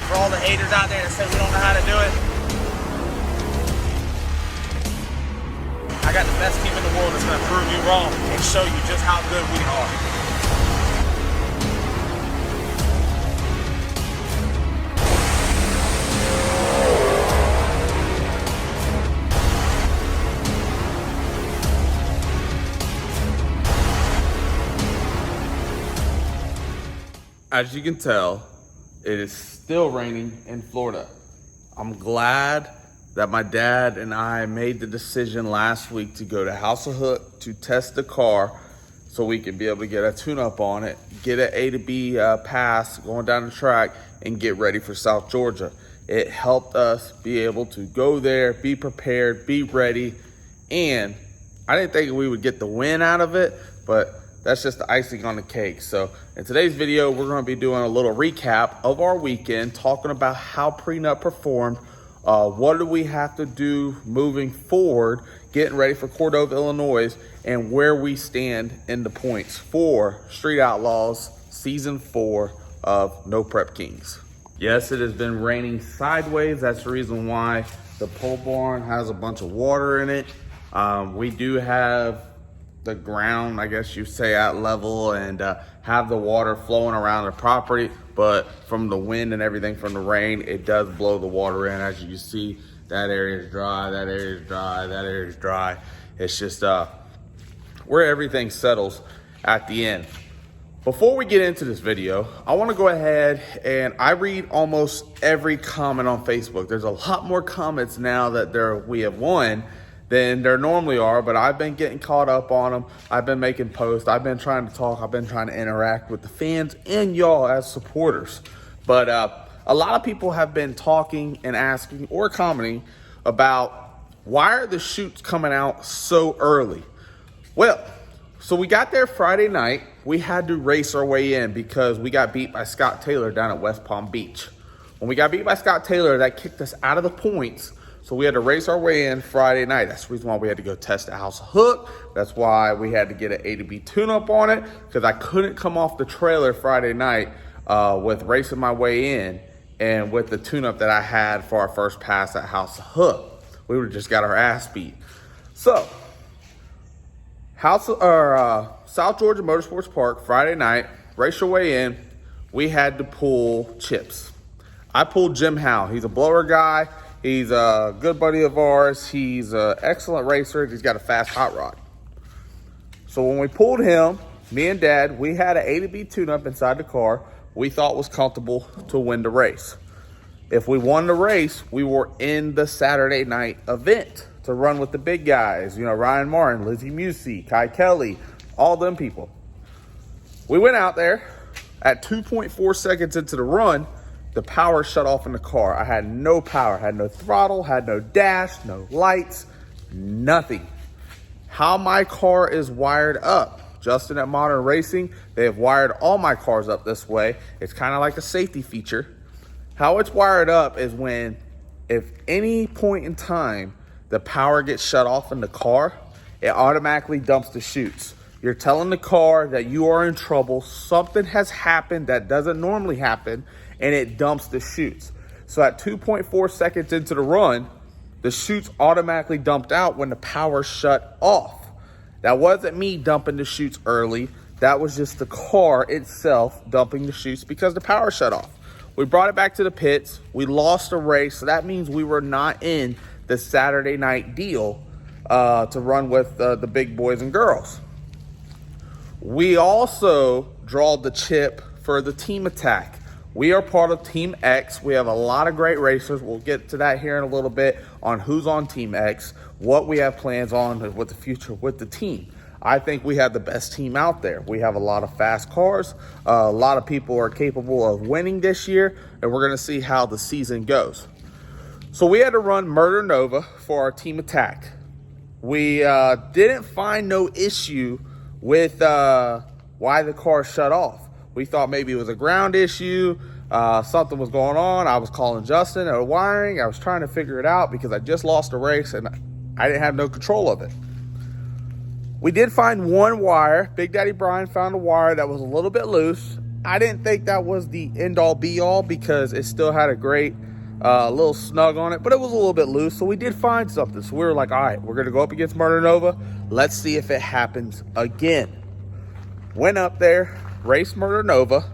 For all the haters out there that say we don't know how to do it, I got the best team in the world that's going to prove you wrong and show you just how good we are. As you can tell, it is still raining in Florida. I'm glad that my dad and I made the decision last week to go to House of Hook to test the car so we can be able to get a tune-up on it, get an A to B pass going down the track, and get ready for South Georgia. It helped us be able to go there, be prepared, be ready, and I didn't think we would get the win out of it, but that's just the icing on the cake. So in today's video, we're gonna be doing a little recap of our weekend, talking about how Prenup performed, what do we have to do moving forward, getting ready for Cordova, Illinois, and where we stand in the points for Street Outlaws Season 4 of No Prep Kings. Yes, it has been raining sideways. That's the reason why the pole barn has a bunch of water in it. We do have the ground, I guess you say, at level and have the water flowing around the property, but from the wind and everything from the rain, it does blow the water in. As you can see, that area is dry, that area is dry, that area is dry. It's just where everything settles at the end. Before we get into this video, I want to go ahead and I read almost every comment on Facebook. There's a lot more comments now that we have won than there normally are, but I've been getting caught up on them. I've been making posts. I've been trying to talk. I've been trying to interact with the fans and y'all as supporters. But a lot of people have been talking and asking or commenting about why are the shoots coming out so early? Well, so we got there Friday night. We had to race our way in because we got beat by Scott Taylor down at West Palm Beach. When we got beat by Scott Taylor, that kicked us out of the points. So we had to race our way in Friday night. That's the reason why we had to go test the House of Hook. That's why we had to get an A to B tune-up on it, because I couldn't come off the trailer Friday night with racing my way in and with the tune-up that I had for our first pass at House of Hook. We would have just got our ass beat. So, South Georgia Motorsports Park, Friday night, race your way in. We had to pull chips. I pulled Jim Howe. He's a blower guy. He's a good buddy of ours. He's an excellent racer. He's got a fast hot rod. So when we pulled him, me and Dad, we had an A to B tune-up inside the car we thought was comfortable to win the race. If we won the race, we were in the Saturday night event to run with the big guys. You know, Ryan Martin, Lizzie Musey, Kai Kelly, all them people. We went out there at 2.4 seconds into the run. The power shut off in the car. I had no power, had no throttle, had no dash, no lights, nothing. How my car is wired up. Justin at Modern Racing, they have wired all my cars up this way. It's kind of like a safety feature. How it's wired up is when, if any point in time, the power gets shut off in the car, it automatically dumps the chutes. You're telling the car that you are in trouble, something has happened that doesn't normally happen, and it dumps the chutes. So at 2.4 seconds into the run, the chutes automatically dumped out when the power shut off. That wasn't me dumping the chutes early. That was just the car itself dumping the chutes because the power shut off. We brought it back to the pits. We lost the race, so that means we were not in the Saturday night deal to run with the big boys and girls. We also drawed the chip for the team attack. We are part of Team X. We have a lot of great racers. We'll get to that here in a little bit on who's on Team X, what we have plans on with the future with the team. I think we have the best team out there. We have a lot of fast cars. A lot of people are capable of winning this year, and we're going to see how the season goes. So we had to run Murder Nova for our team attack. We didn't find no issue with why the car shut off. We thought maybe it was a ground issue, something was going on. I was calling Justin at wiring. I was trying to figure it out because I just lost a race and I didn't have no control of it. We did find one wire. Big Daddy Brian found a wire that was a little bit loose, I didn't think that was the end all be all because it still had a great little snug on it, but it was a little bit loose. So we did find something. So we were like, all right, we're going to go up against Murder Nova. Let's see if it happens again. Went up there, raced Murder Nova,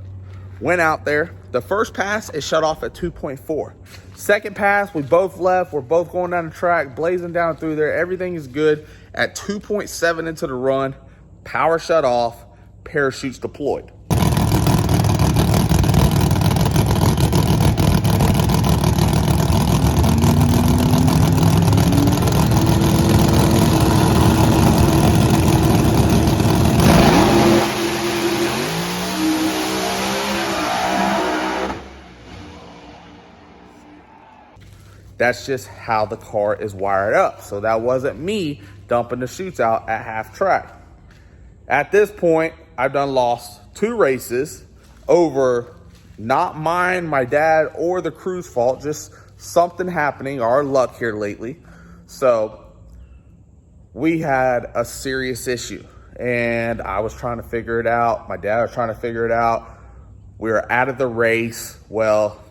went out there. The first pass, it shut off at 2.4. Second pass, we both left. We're both going down the track, blazing down through there. Everything is good. At 2.7 into the run, power shut off, parachutes deployed. That's just how the car is wired up. So that wasn't me dumping the chutes out at half track. At this point, I've done lost 2 races over not mine, my dad, or the crew's fault, just something happening, our luck here lately. So we had a serious issue and I was trying to figure it out. My dad was trying to figure it out. We were out of the race. Well,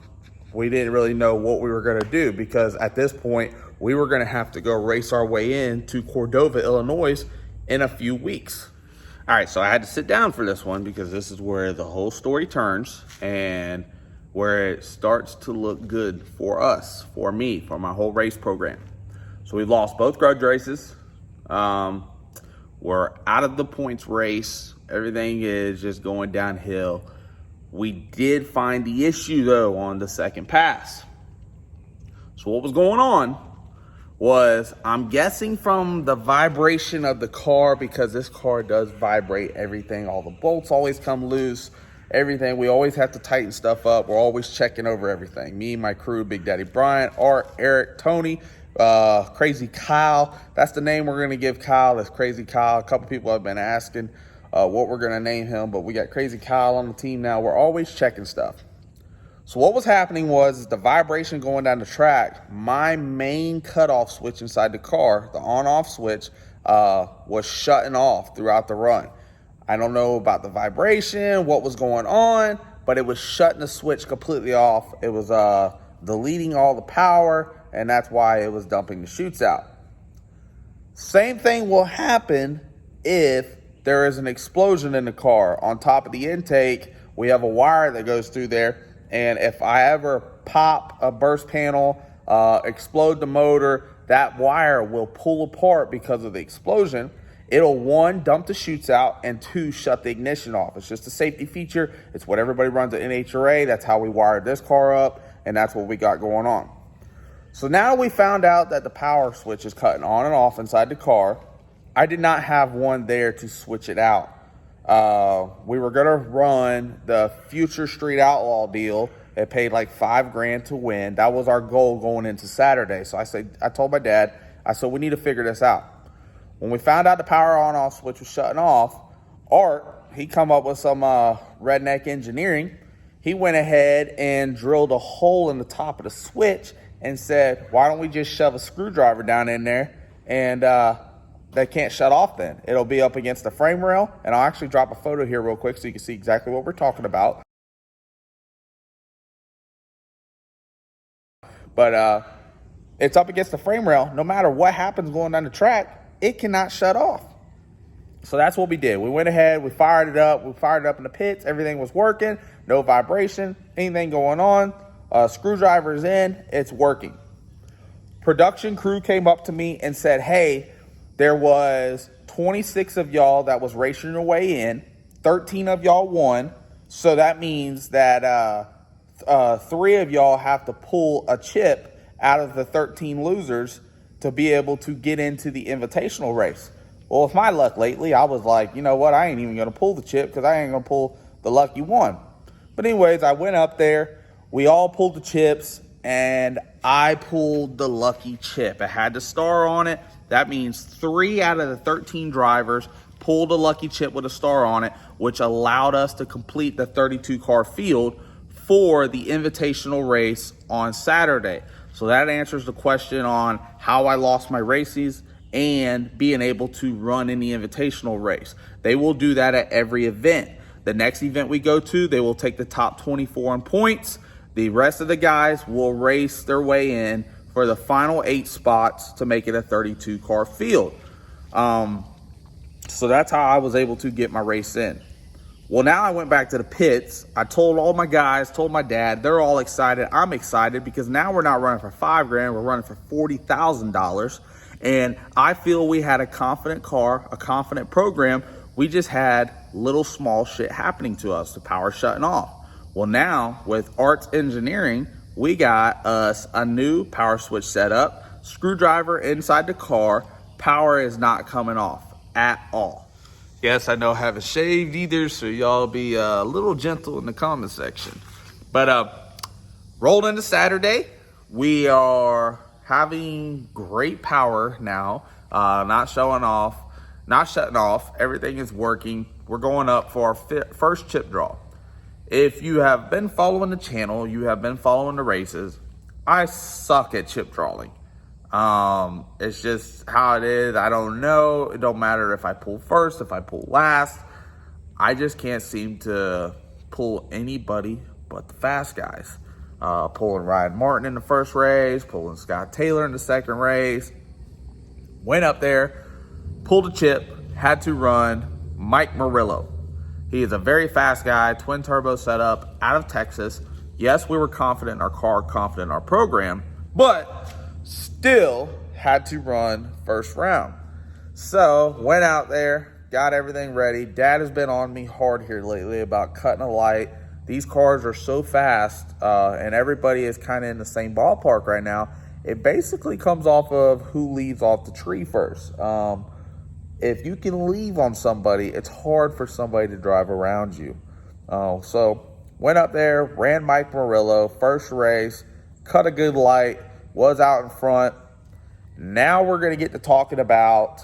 we didn't really know what we were going to do because at this point, we were going to have to go race our way into Cordova, Illinois in a few weeks. All right, so I had to sit down for this one because this is where the whole story turns and where it starts to look good for us, for me, for my whole race program. So we lost both grudge races. We're out of the points race. Everything is just going downhill. We did find the issue, though, on the second pass. So what was going on was, I'm guessing from the vibration of the car, because this car does vibrate everything. All the bolts always come loose, everything. We always have to tighten stuff up. We're always checking over everything. Me, my crew, Big Daddy Brian, Art, Eric, Tony, Crazy Kyle. That's the name we're going to give Kyle. That's Crazy Kyle. A couple people have been asking what we're going to name him, but we got Crazy Kyle on the team now. We're always checking stuff. So what was happening was the vibration going down the track, my main cutoff switch inside the car, the on-off switch, was shutting off throughout the run. I don't know about the vibration, what was going on, but it was shutting the switch completely off. It was deleting all the power, and that's why it was dumping the chutes out. Same thing will happen if there is an explosion in the car. On top of the intake, we have a wire that goes through there. And if I ever pop a burst panel, explode the motor, that wire will pull apart because of the explosion. It'll, 1, dump the chutes out, and 2, shut the ignition off. It's just a safety feature. It's what everybody runs at NHRA. That's how we wired this car up, and that's what we got going on. So now we found out that the power switch is cutting on and off inside the car. I did not have one there to switch it out. We were gonna run the Future Street Outlaw deal. It paid like $5 grand to win. That was our goal going into Saturday. So I told my dad, I said, we need to figure this out. When we found out the power on-off switch was shutting off, Art, he come up with some redneck engineering. He went ahead and drilled a hole in the top of the switch and said, why don't we just shove a screwdriver down in there and they can't shut off then. It'll be up against the frame rail, and I'll actually drop a photo here real quick so you can see exactly what we're talking about. But it's up against the frame rail. No matter what happens going down the track, it cannot shut off. So that's what we did. We went ahead, we fired it up. We fired it up in the pits. Everything was working. No vibration, anything going on. Screwdriver's in, it's working. Production crew came up to me and said, hey, there was 26 of y'all that was racing your way in. 13 of y'all won. So that means that 3 of y'all have to pull a chip out of the 13 losers to be able to get into the invitational race. Well, with my luck lately, I was like, you know what? I ain't even going to pull the chip because I ain't going to pull the lucky one. But anyways, I went up there. We all pulled the chips, and I pulled the lucky chip. It had the star on it. That means 3 out of the 13 drivers pulled a lucky chip with a star on it, which allowed us to complete the 32-car field for the invitational race on Saturday. So that answers the question on how I lost my races and being able to run in the invitational race. They will do that at every event. The next event we go to, they will take the top 24 in points. The rest of the guys will race their way in for the final 8 spots to make it a 32 car field. So that's how I was able to get my race in. Well, now I went back to the pits. I told all my guys, told my dad, they're all excited. I'm excited because now we're not running for $5 grand, we're running for $40,000. And I feel we had a confident car, a confident program. We just had little small shit happening to us, the power shutting off. Well, now with Arts Engineering, we got us a new power switch setup, screwdriver inside the car. Power is not coming off at all. Yes, I know I haven't shaved either, so y'all be a little gentle in the comment section. But rolled into Saturday. We are having great power now, not shutting off. Everything is working. We're going up for our first chip draw. If you have been following the channel, you have been following the races, I suck at chip drawing. It's just how it is. I don't know. It don't matter if I pull first, if I pull last. I just can't seem to pull anybody but the fast guys. Pulling Ryan Martin in the first race, pulling Scott Taylor in the second race. Went up there, pulled a chip, had to run Mike Murillo. He is a very fast guy, twin turbo setup out of Texas. Yes, we were confident in our car, confident in our program, but still had to run first round. So went out there, got everything ready. Dad has been on me hard here lately about cutting a light. These cars are so fast, and everybody is kind of in the same ballpark right now. It basically comes off of who leaves off the tree first. If you can leave on somebody, it's hard for somebody to drive around you. So went up there, ran Mike Murillo, first race, cut a good light, was out in front. Now we're going to get to talking about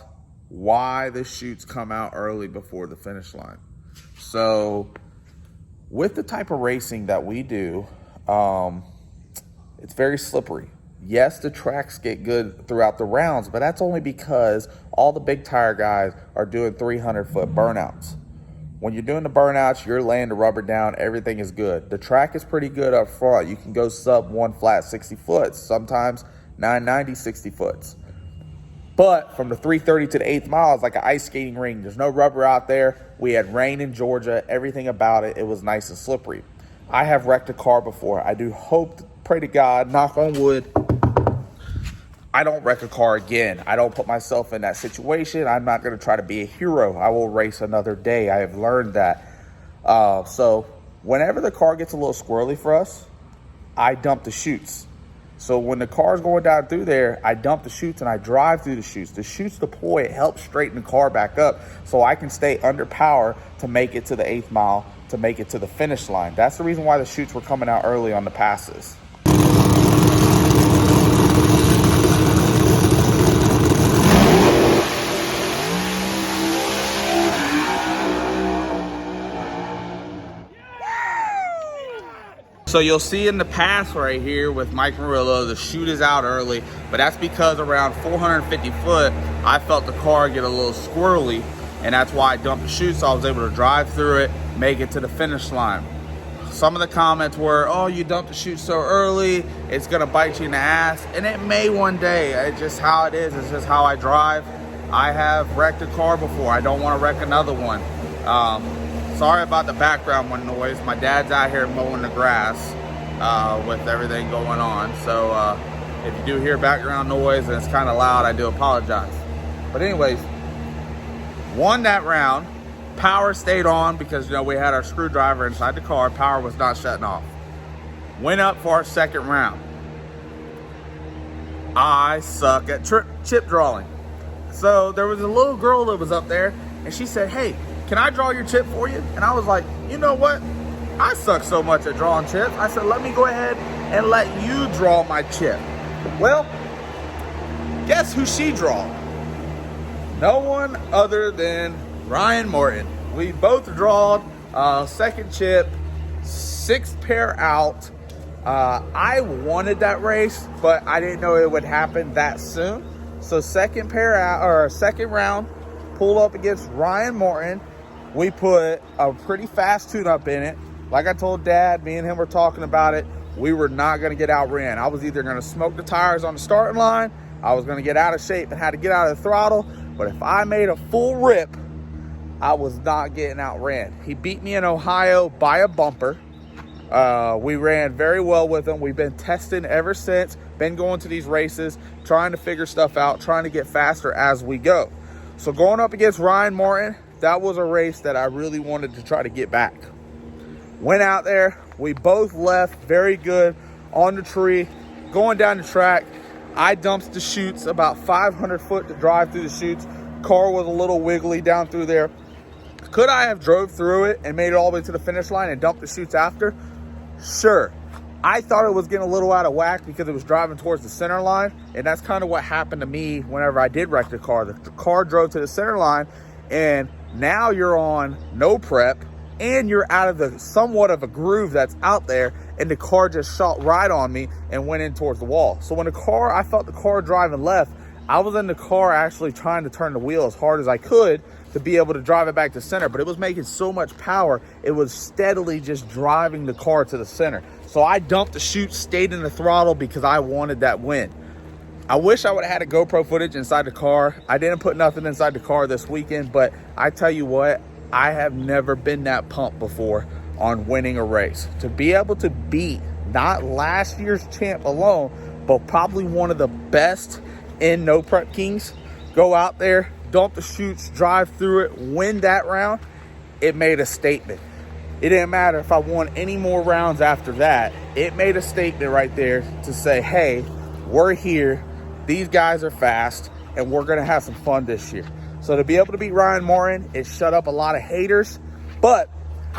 why the chutes come out early before the finish line. So with the type of racing that we do, it's very slippery. Yes, the tracks get good throughout the rounds, but that's only because all the big tire guys are doing 300-foot burnouts. When you're doing the burnouts, you're laying the rubber down, everything is good. The track is pretty good up front. You can go sub 1 flat 60 foot, sometimes 990 60 foots. But from the 330 to the 8th mile, it's like an ice skating ring. There's no rubber out there. We had rain in Georgia, everything about it. It was nice and slippery. I have wrecked a car before. I do hope, pray to God, knock on wood, I don't wreck a car again. I don't put myself in that situation. I'm not going to try to be a hero. I will race another day. I have learned that. So whenever the car gets a little squirrely for us, I dump the chutes. So when the car's going down through there, I dump the chutes and I drive through the chutes. The chutes deploy, it helps straighten the car back up so I can stay under power to make it to the 8th mile, to make it to the finish line. That's the reason why the chutes were coming out early on the passes. So you'll see in the pass right here with Mike Murillo, the chute is out early, but that's because around 450 foot, I felt the car get a little squirrely, and that's why I dumped the chute, so I was able to drive through it, make it to the finish line. Some of the comments were, oh, you dumped the chute so early, it's gonna bite you in the ass, and it may one day. It's just how it is, it's just how I drive. I have wrecked a car before, I don't wanna wreck another one. Sorry about the background noise. My dad's out here mowing the grass with everything going on. So if you do hear background noise and it's kind of loud, I do apologize. But anyways, won that round. Power stayed on because, you know, we had our screwdriver inside the car. Power was not shutting off. Went up for our second round. I suck at chip drawing. So there was a little girl that was up there and she said, hey, can I draw your chip for you? And I was like, you know what? I suck so much at drawing chips. I said, let me go ahead and let you draw my chip. Well, guess who she drew? No one other than Ryan Martin. We both drawed second chip, 6th pair out. I wanted that race, but I didn't know it would happen that soon. So second pair out, or second round, pull up against Ryan Martin. we put a pretty fast tune-up in it. Like I told Dad, me and him were talking about it. We were not going to get outran. I was either going to smoke the tires on the starting line, I was going to get out of shape and had to get out of the throttle. But if I made a full rip, I was not getting outran. He beat me in Ohio by a bumper. We ran very well with him. We've been testing ever since, been going to these races, trying to figure stuff out, trying to get faster as we go. So going up against Ryan Martin, that was a race that I really wanted to try to get back. Went out there, we both left very good on the tree, going down the track. I dumped the chutes about 500 foot to drive through the chutes. Car was a little wiggly down through there. Could I have drove through it and made it all the way to the finish line and dumped the chutes after? Sure. I thought it was getting a little out of whack because it was driving towards the center line, and that's kind of what happened to me whenever I did wreck the car. The car drove to the center line, and now you're on no prep, and you're out of the somewhat of a groove that's out there, and the car just shot right on me and went in towards the wall. So when I felt the car driving left, I was in the car actually trying to turn the wheel as hard as I could to be able to drive it back to center, but it was making so much power, it was steadily just driving the car to the center. So I dumped the chute, stayed in the throttle because I wanted that win. I wish I would have had a GoPro footage inside the car. I didn't put nothing inside the car this weekend, but I tell you what, I have never been that pumped before on winning a race. To be able to beat not last year's champ alone, but probably one of the best in No Prep Kings, go out there, dump the chutes, drive through it, win that round, it made a statement. It didn't matter if I won any more rounds after that. It made a statement right there to say, hey, we're here, these guys are fast, and we're gonna have some fun this year. So to be able to beat Ryan Martin, it shut up a lot of haters, but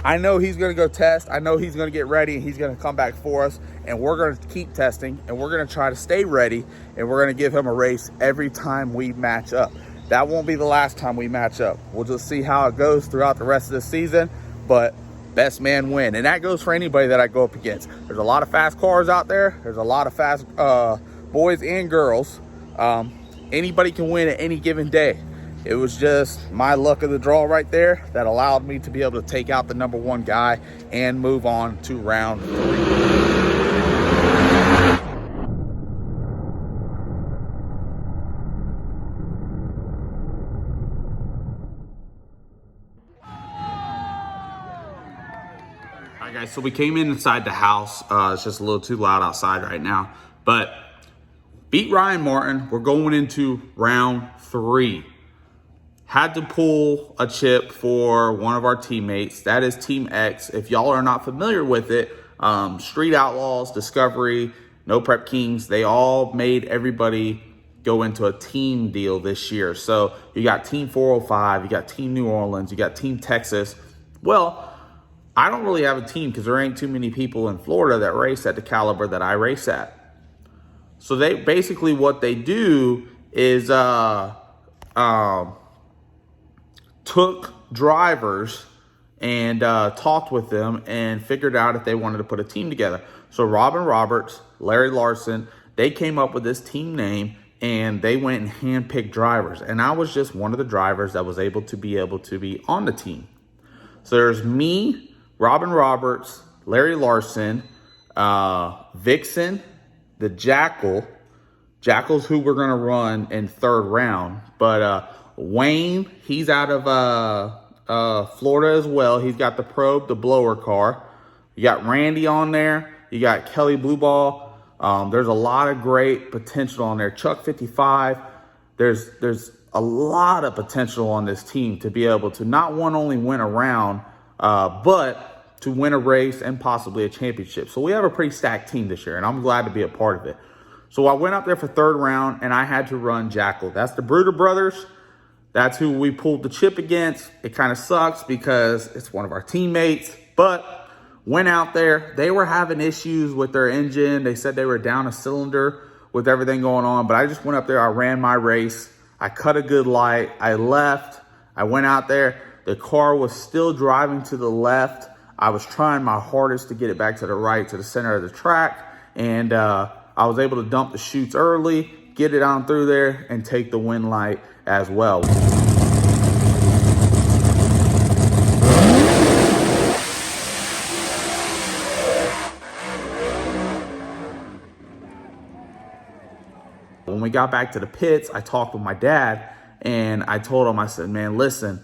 I know he's gonna go test. I know he's gonna get ready, and he's gonna come back for us, and we're gonna keep testing, and we're gonna try to stay ready, and we're gonna give him a race every time we match up. That won't be the last time we match up. We'll just see how it goes throughout the rest of the season, but best man win. And that goes for anybody that I go up against. There's a lot of fast cars out there. There's a lot of fast boys and girls. Anybody can win at any given day. It was just my luck of the draw right there that allowed me to be able to take out the #1 guy and move on to round 3. All right, guys, so we came inside the house. It's just a little too loud outside right now, but beat Ryan Martin. We're going into round 3. Had to pull a chip for one of our teammates. That is Team X. If y'all are not familiar with it, Street Outlaws, Discovery, No Prep Kings, they all made everybody go into a team deal this year. So you got Team 405, you got Team New Orleans, you got Team Texas. Well, I don't really have a team because there ain't too many people in Florida that race at the caliber that I race at. So they basically, what they do is took drivers and talked with them and figured out if they wanted to put a team together. So Robin Roberts, Larry Larson, they came up with this team name and they went and handpicked drivers. And I was just one of the drivers that was able to be on the team. So there's me, Robin Roberts, Larry Larson, Vixen, the Jackal. Jackal's who we're going to run in 3rd round. But Wayne, he's out of Florida as well. He's got the Probe, the blower car. You got Randy on there. You got Kelly Blueball. There's a lot of great potential on there. Chuck 55. There's a lot of potential on this team to be able to not only win a round, but to win a race and possibly a championship. So we have a pretty stacked team this year, and I'm glad to be a part of it. So I went up there for 3rd round, and I had to run Jackal. That's the Bruder brothers. That's who we pulled the chip against. It kind of sucks because it's one of our teammates, but went out there. They were having issues with their engine. They said they were down a cylinder with everything going on, but I just went up there. I ran my race. I cut a good light. I left. I went out there. The car was still driving to the left. I was trying my hardest to get it back to the right, to the center of the track, and I was able to dump the chutes early, get it on through there, and take the win light as well. when we got back to the pits, I talked with my dad and I told him, I said, man, listen,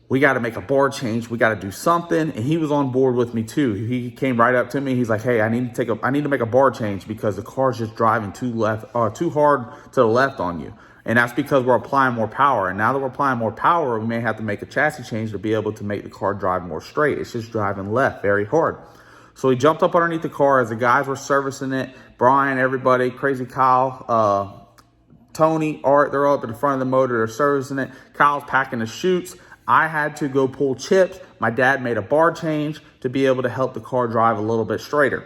we got to make a bar change. We got to do something. And he was on board with me too. He came right up to me. He's like, hey, I need to make a bar change because the car's just driving too hard to the left on you. And that's because we're applying more power. And now that we're applying more power, we may have to make a chassis change to be able to make the car drive more straight. It's just driving left very hard. So he jumped up underneath the car as the guys were servicing it. Brian, everybody, Crazy Kyle, Tony, Art, they're all up in the front of the motor. They're servicing it. Kyle's packing the chutes. I had to go pull chips. My dad made a bar change to be able to help the car drive a little bit straighter.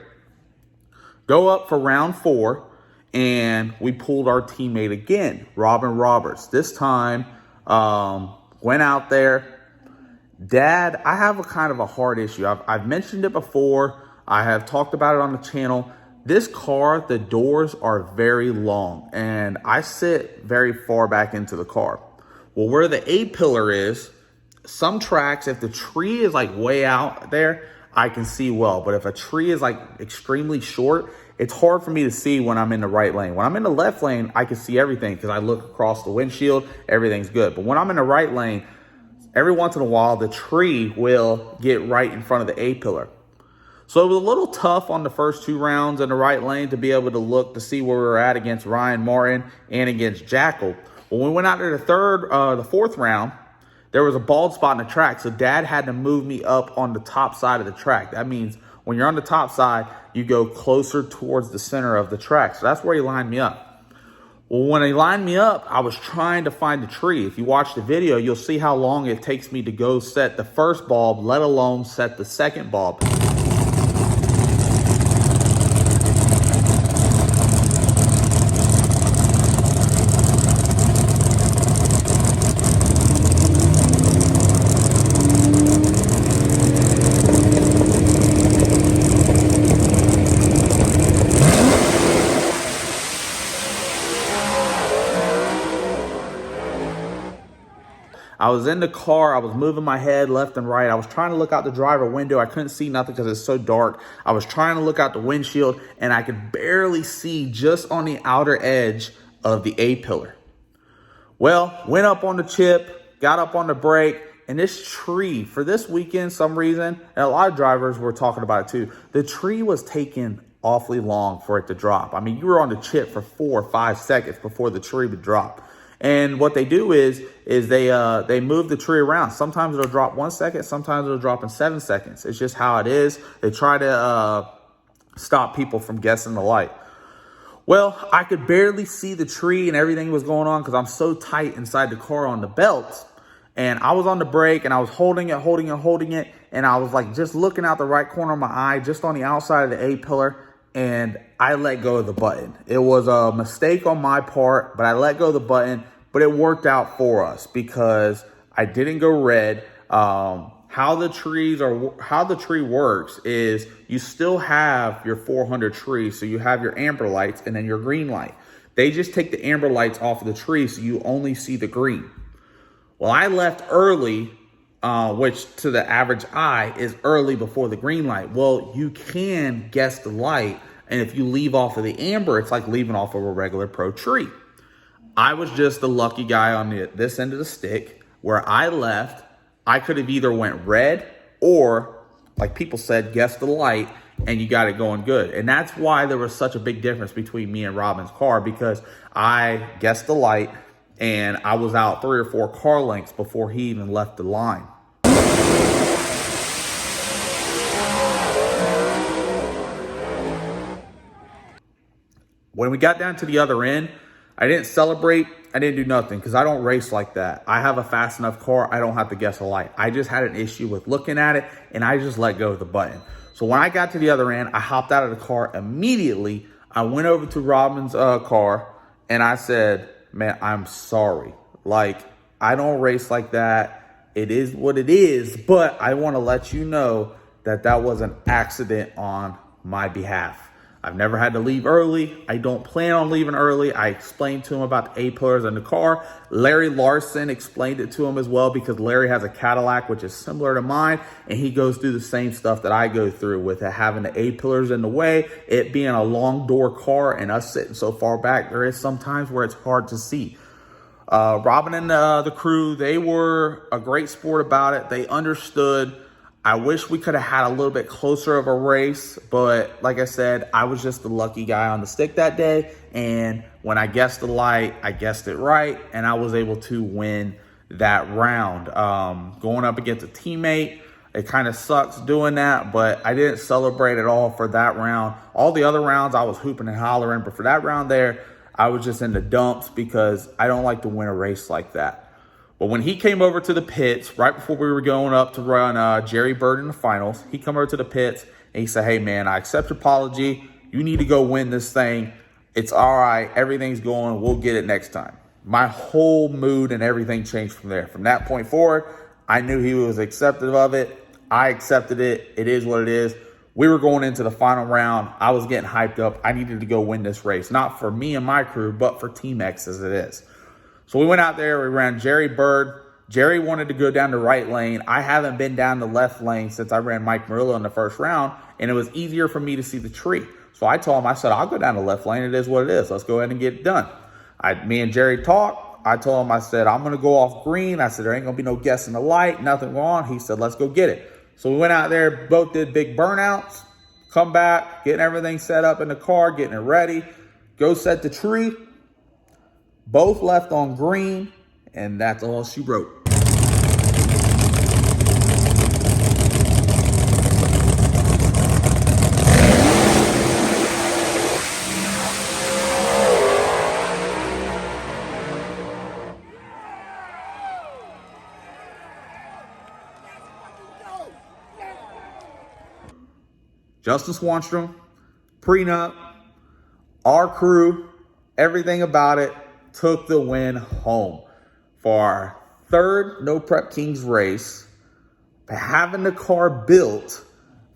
Go up for round 4, and we pulled our teammate again, Robin Roberts. This time, went out there. Dad, I have a kind of a hard issue. I've mentioned it before. I have talked about it on the channel. This car, the doors are very long, and I sit very far back into the car. Well, where the A-pillar is, some tracks, if the tree is like way out there, I can see well. But if a tree is like extremely short, it's hard for me to see when I'm in the right lane. When I'm in the left lane, I can see everything because I look across the windshield, everything's good. But when I'm in the right lane, every once in a while, the tree will get right in front of the A-pillar. So it was a little tough on the first 2 rounds in the right lane to be able to look to see where we were at against Ryan Martin and against Jackal. When we went out to the 4th round, there was a bald spot in the track, so Dad had to move me up on the top side of the track. That means when you're on the top side, you go closer towards the center of the track. So that's where he lined me up. Well, when he lined me up, I was trying to find the tree. If you watch the video, you'll see how long it takes me to go set the first bulb, let alone set the second bulb. I was in the car. I was moving my head left and right. I was trying to look out the driver window. I couldn't see nothing because it's so dark. I was trying to look out the windshield, and I could barely see just on the outer edge of the A-pillar. Well, went up on the chip, got up on the brake, and this tree, for this weekend, some reason, and a lot of drivers were talking about it too, the tree was taking awfully long for it to drop. I mean, you were on the chip for 4 or 5 seconds before the tree would drop. And what they do is they move the tree around. Sometimes it'll drop 1 second. Sometimes it'll drop in 7 seconds. It's just how it is. They try to stop people from guessing the light. Well, I could barely see the tree and everything was going on because I'm so tight inside the car on the belt. And I was on the brake and I was holding it. And I was like just looking out the right corner of my eye, just on the outside of the A-pillar. And I let go of the button. It was a mistake on my part, but I let go of the button, but it worked out for us because I didn't go red. How the tree works is you still have your 400 tree. So you have your amber lights and then your green light. They just take the amber lights off of the tree so you only see the green. Well, I left early, which to the average eye is early before the green light. Well, you can guess the light. And if you leave off of the amber, it's like leaving off of a regular pro tree. I was just the lucky guy on this end of the stick where I left. I could have either went red or, like people said, guess the light, and you got it going good. And that's why there was such a big difference between me and Robin's car, because I guessed the light and I was out 3 or 4 car lengths before he even left the line. When we got down to the other end, I didn't celebrate. I didn't do nothing because I don't race like that. I have a fast enough car. I don't have to guess a light. I just had an issue with looking at it, and I just let go of the button. So when I got to the other end, I hopped out of the car immediately. I went over to Robin's car, and I said, man, I'm sorry. Like, I don't race like that. It is what it is, but I want to let you know that that was an accident on my behalf. I've never had to leave early. I don't plan on leaving early. I explained to him about the A-pillars in the car. Larry Larson explained it to him as well, because Larry has a Cadillac, which is similar to mine, and he goes through the same stuff that I go through with it, having the A-pillars in the way, it being a long door car and us sitting so far back. There is some times where it's hard to see. Robin and the crew, they were a great sport about it. They understood. I wish we could have had a little bit closer of a race, but like I said, I was just the lucky guy on the stick that day. And when I guessed the light, I guessed it right, and I was able to win that round. Going up against a teammate, it kind of sucks doing that, but I didn't celebrate at all for that round. All the other rounds, I was hooping and hollering, but for that round there, I was just in the dumps because I don't like to win a race like that. But when he came over to the pits, right before we were going up to run Jerry Bird in the finals, he come over to the pits and he said, hey man, I accept your apology. You need to go win this thing. It's all right. Everything's going. We'll get it next time. My whole mood and everything changed from there. From that point forward, I knew he was accepting of it. I accepted it. It is what it is. We were going into the final round. I was getting hyped up. I needed to go win this race, not for me and my crew, but for Team X as it is. So we went out there, we ran Jerry Bird. Jerry wanted to go down the right lane. I haven't been down the left lane since I ran Mike Murillo in the first round, and it was easier for me to see the tree. So I told him, I said, I'll go down the left lane. It is what it is. Let's go ahead and get it done. Me and Jerry talked. I told him, I said, I'm going to go off green. I said, there ain't going to be no guessing the light, nothing wrong. He said, let's go get it. So we went out there, both did big burnouts, come back, getting everything set up in the car, getting it ready, go set the tree. Both left on green, and that's all she wrote. Justin Swanstrom, prenup, our crew, everything about it, took the win home for our third No Prep Kings race. Having the car built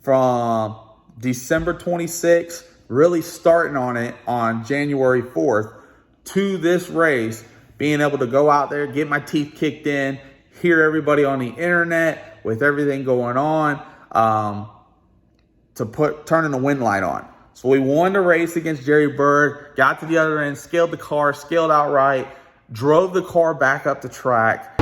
from December 26th, really starting on it on January 4th, to this race, being able to go out there, get my teeth kicked in, hear everybody on the internet with everything going on, turning the wind light on. So we won the race against Jerry Bird, got to the other end, scaled the car, scaled out right, drove the car back up the track.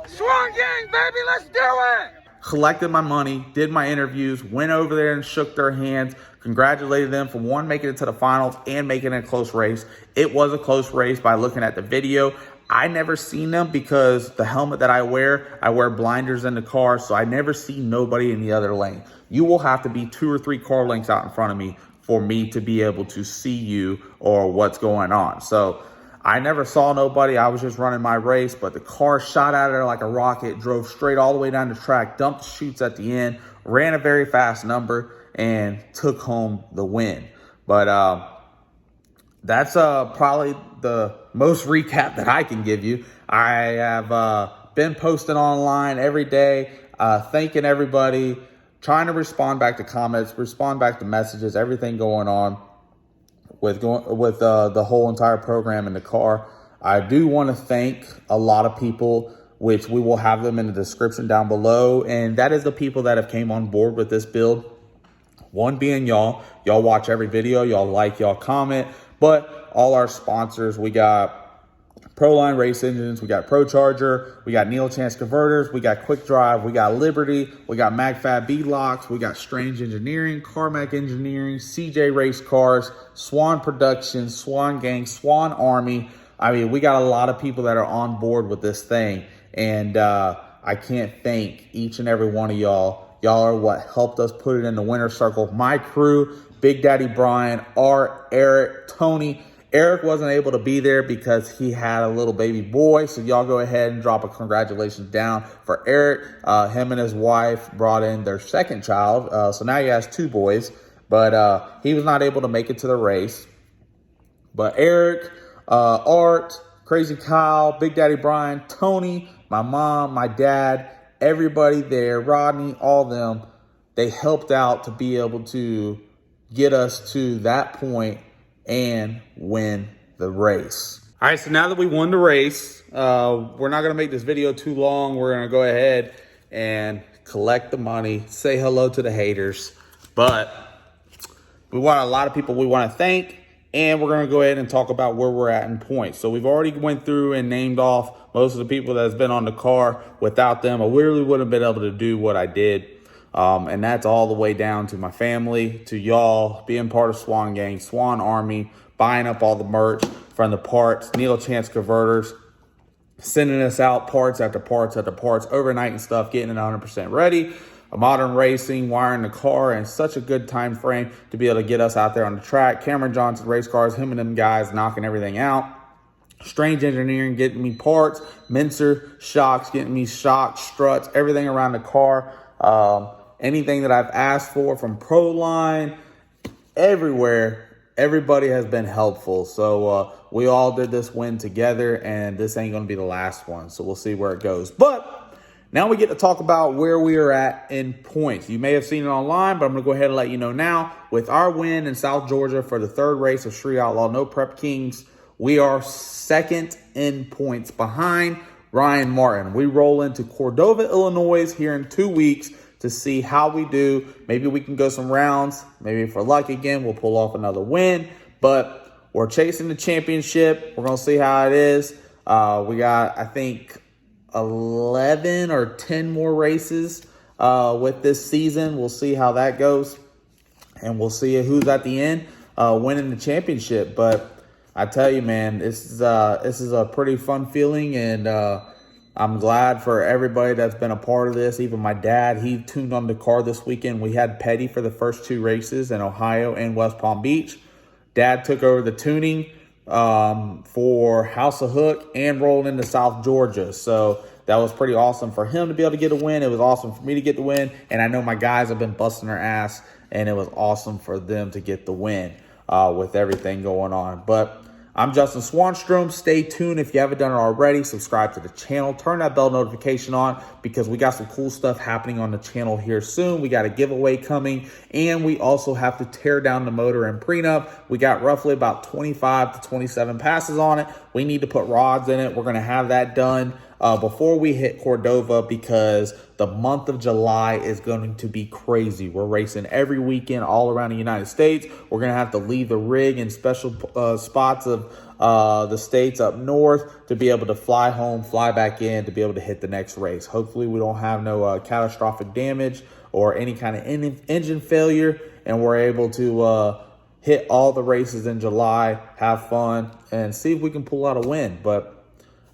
Swan Gang, baby, let's do it! Collected my money, did my interviews, went over there and shook their hands, congratulated them for one, making it to the finals and making it a close race. It was a close race by looking at the video. I never seen them because the helmet that I wear blinders in the car, so I never see nobody in the other lane. You will have to be 2 or 3 car lengths out in front of me for me to be able to see you or what's going on. So I never saw nobody. I was just running my race, but the car shot out of there like a rocket, drove straight all the way down the track, dumped the chutes at the end, ran a very fast number, and took home the win. But that's probably the most recap that I can give you. I have been posting online every day, thanking everybody, trying to respond back to comments, respond back to messages, everything going on with the whole entire program in the car. I do want to thank a lot of people, which we will have them in the description down below. And that is the people that have came on board with this build. One being y'all. Y'all watch every video. Y'all like, y'all comment. But all our sponsors, we got Proline Race Engines, we got ProCharger, we got Neil Chance Converters, we got Quick Drive, we got Liberty, we got MagFab Beadlocks, we got Strange Engineering, Carmack Engineering, CJ Race Cars, Swan Productions, Swan Gang, Swan Army. I mean, we got a lot of people that are on board with this thing. And I can't thank each and every one of y'all. Y'all are what helped us put it in the winner's circle. My crew, Big Daddy Brian, Art, Eric, Tony, Eric wasn't able to be there because he had a little baby boy. So y'all go ahead and drop a congratulations down for Eric. Him and his wife brought in their second child. So now he has 2 boys, but he was not able to make it to the race. But Eric, Art, Crazy Kyle, Big Daddy Brian, Tony, my mom, my dad, everybody there, Rodney, all of them, they helped out to be able to get us to that point and win the race. All right, so now that we won the race, we're not going to make this video too long. We're going to go ahead and collect the money, say hello to the haters. But we want a lot of people we want to thank, and we're going to go ahead and talk about where we're at in points. So we've already went through and named off most of the people that's been on the car. Without them, I really wouldn't have been able to do what I did. And that's all the way down to my family, to y'all, being part of Swan Gang, Swan Army, buying up all the merch from the parts, Neil Chance Converters, sending us out parts after parts after parts, overnight and stuff, getting it 100% ready. Modern Racing, wiring the car in such a good time frame to be able to get us out there on the track. Cameron Johnson Race Cars, him and them guys knocking everything out. Strange Engineering getting me parts. Mincer Shocks getting me shocks, struts, everything around the car. Anything that I've asked for from Proline, everywhere, everybody has been helpful. So we all did this win together, and this ain't going to be the last one. So we'll see where it goes. But now we get to talk about where we are at in points. You may have seen it online, but I'm going to go ahead and let you know now. With our win in South Georgia for the 3rd race of Street Outlaw No Prep Kings, we are 2nd in points behind Ryan Martin. We roll into Cordova, Illinois here in 2 weeks to see how we do. Maybe we can go some rounds. Maybe for luck again, we'll pull off another win. But we're chasing the championship. We're going to see how it is. We got, I think, 11 or 10 more races with this season. We'll see how that goes, and we'll see who's at the end winning the championship. But I tell you, man, this is a pretty fun feeling, and I'm glad for everybody that's been a part of this. Even my dad, he tuned on the car this weekend. We had Petty for the first 2 races in Ohio and West Palm Beach. Dad took over the tuning for House of Hook and rolled into South Georgia. So that was pretty awesome for him to be able to get a win. It was awesome for me to get the win. And I know my guys have been busting their ass, and it was awesome for them to get the win with everything going on. But I'm Justin Swanstrom. Stay tuned if you haven't done it already. Subscribe to the channel. Turn that bell notification on because we got some cool stuff happening on the channel here soon. We got a giveaway coming, and we also have to tear down the motor and prenup. We got roughly about 25 to 27 passes on it. We need to put rods in it. We're going to have that done before we hit Cordova because the month of July is going to be crazy. We're racing every weekend all around the United States. We're going to have to leave the rig in special spots of the states up north to be able to fly home, fly back in to be able to hit the next race. Hopefully we don't have no catastrophic damage or any kind of engine failure, and we're able to hit all the races in July, have fun, and see if we can pull out a win. But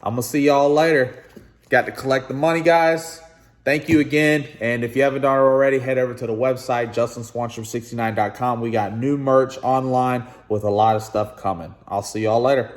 I'm going to see y'all later. Got to collect the money, guys. Thank you again. And if you haven't done it already, head over to the website, JustinSwanstrom69.com. We got new merch online with a lot of stuff coming. I'll see y'all later.